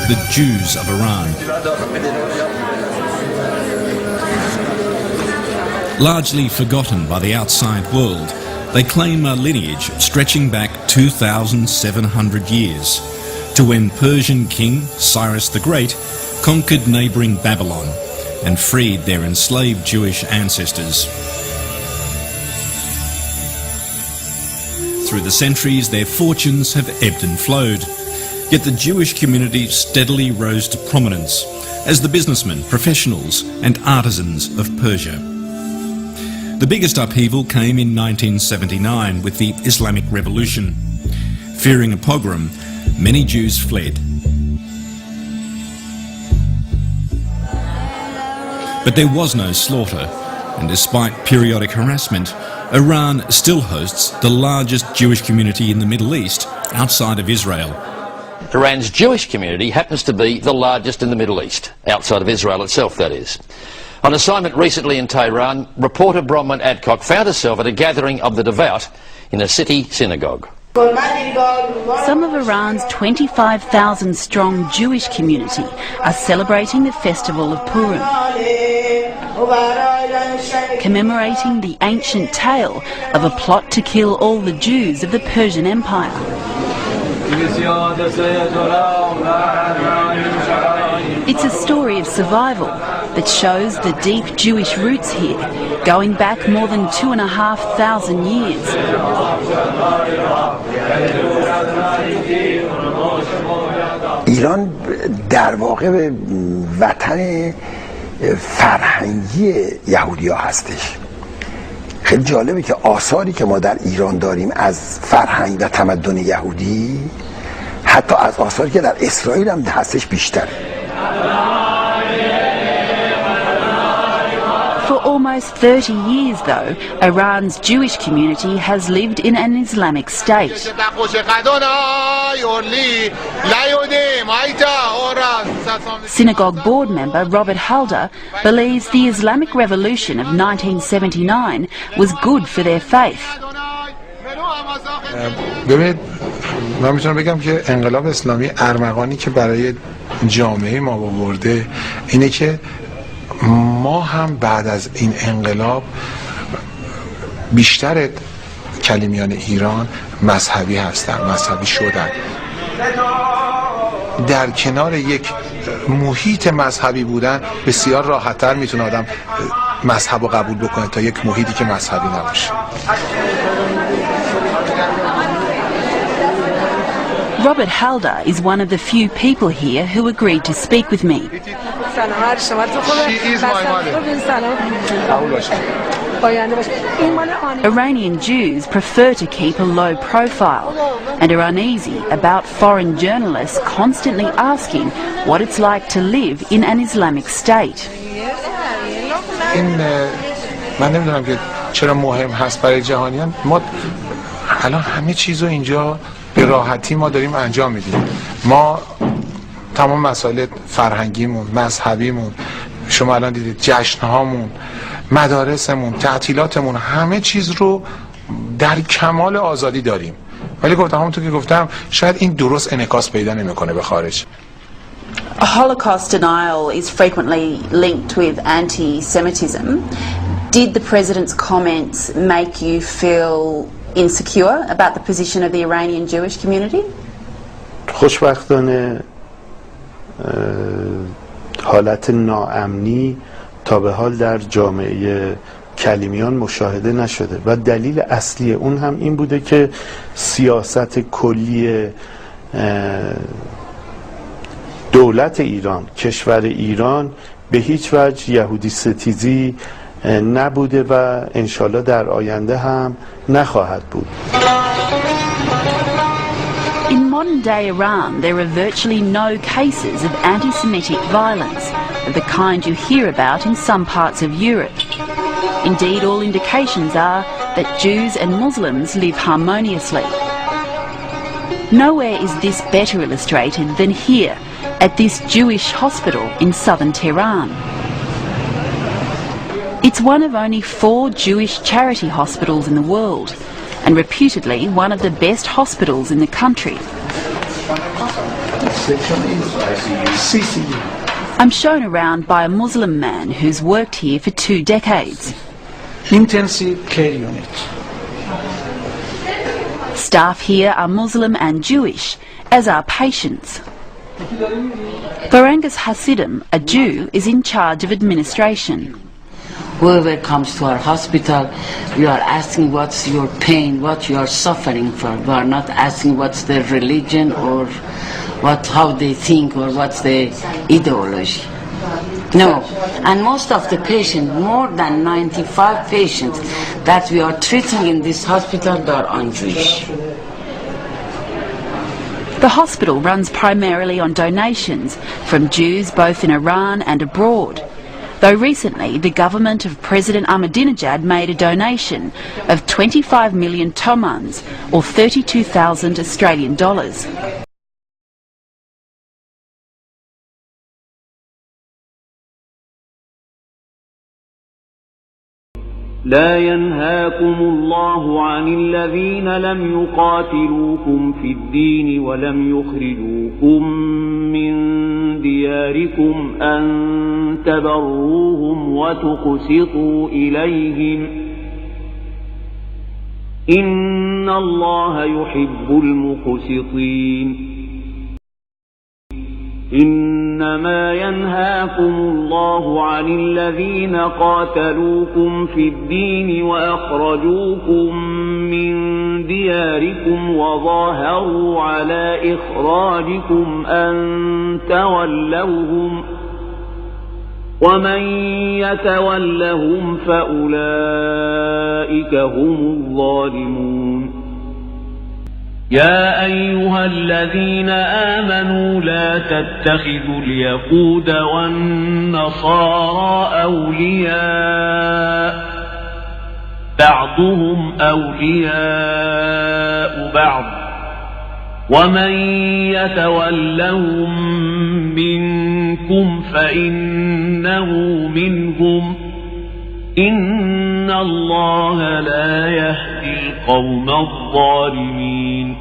the Jews of Iran. Largely forgotten by the outside world, they claim a lineage stretching back 2,700 years to when Persian king Cyrus the Great conquered neighbouring Babylon and freed their enslaved Jewish ancestors. Through the centuries, their fortunes have ebbed and flowed, yet the Jewish community steadily rose to prominence as the businessmen, professionals and artisans of Persia. The biggest upheaval came in 1979 with the Islamic Revolution. Fearing a pogrom, many Jews fled. But there was no slaughter, and despite periodic harassment, Iran still hosts the largest Jewish community in the Middle East outside of Israel. Iran's Jewish community happens to be the largest in the Middle East, outside of Israel itself, that is. On assignment recently in Tehran, reporter Bronwyn Adcock found herself at a gathering of the devout in a city synagogue. Some of Iran's 25,000-strong Jewish community are celebrating the festival of Purim, commemorating the ancient tale of a plot to kill all the Jews of the Persian Empire. It's a story of survival that shows the deep Jewish roots here, going back more than 2,500 years. ایران در واقع وطن فرهنگی یهودی‌ها هستش. خیلی جالبه که آثاری که ما در ایران داریم از فرهنگ و تمدن یهودی حتی از آثاری که در اسرائیل هم هستش بیشتره. For almost 30 years, though, Iran's Jewish community has lived in an Islamic state. Synagogue board member Robert Halder believes the Islamic Revolution of 1979 was good for their faith. ببینید من میتونم بگم که انقلاب اسلامی ارمغانی که برای جامعه ما آورده اینه که ما هم بعد از این انقلاب بیشتر کلمیان ایران مذهبی هستن، مذهبی شدن. در کنار یک محیط مذهبی بودن بسیار راحت‌تر میتونه آدم مذهب رو قبول بکنه تا یک محیطی که مذهبی نباشه. Robert Halder is one of the few people here who agreed to speak with me. Iranian Jews prefer to keep a low profile and are uneasy about foreign journalists constantly asking what it's like to live in an Islamic state. من نمیدونم که چرا مهم هست برای جهانیان. ما الان همه چیزو اینجا به راحتی ما داریم انجام میدیم. ما تمام مسائل فرهنگیمون، مذهبیمون، شما الان دیدید جشنهامون، مدارسمون، تعطیلاتمون، همه چیز رو در کمال آزادی داریم. ولی گفتم همونطور که گفتم شاید این درست انعکاس پیدا نمیکنه به خارج. Holocaust denial is frequently linked with anti-Semitism. Did the President's comments make you feel insecure about the position of the Iranian Jewish community? خوشبختانه حالت ناامنی تا به حال در جامعه کلیمیان مشاهده نشده و دلیل اصلی اون هم این بوده که سیاست کلی دولت ایران، کشور ایران به هیچ وجه یهودی ستیزی نبوده و انشالله در آینده هم نخواهد بود. In modern-day Iran, there are virtually no cases of anti-Semitic violence of the kind you hear about in some parts of Europe. Indeed, all indications are that Jews and Muslims live harmoniously. Nowhere is this better illustrated than here, at this Jewish hospital in southern Tehran. It's one of only 4 Jewish charity hospitals in the world, and reputedly one of the best hospitals in the country. section is CCU. I'm shown around by a Muslim man who's worked here for 2 decades. Intensive care unit. Staff here are Muslim and Jewish, as are patients. Barangas Hasidim, a Jew, is in charge of administration. Whoever comes to our hospital, we are asking what's your pain, what you are suffering from. We are not asking what's their religion or how they think or what's their ideology. No, and most of the patients, more than 95 patients that we are treating in this hospital, they are un-Jewish. The hospital runs primarily on donations from Jews both in Iran and abroad, though recently the government of President Ahmadinejad made a donation of 25 million tomans, or 32,000 Australian dollars. لا ينهاكم الله عن الذين لم يقاتلوكم في الدين ولم يخرجوكم من دياركم أن تبروهم وتقسطوا إليهم إن الله يحب المقسطين إنما ينهاكم الله عن الذين قاتلوكم في الدين وأخرجوكم من دياركم وظاهروا على إخراجكم أن تولوهم ومن يتولهم فأولئك هم الظالمون يا أيها الذين آمنوا لا تتخذوا اليهود والنصارى أولياء بعضهم أولياء بعض ومن يتولهم منكم فإنه منهم إن الله لا يهدي القوم الظالمين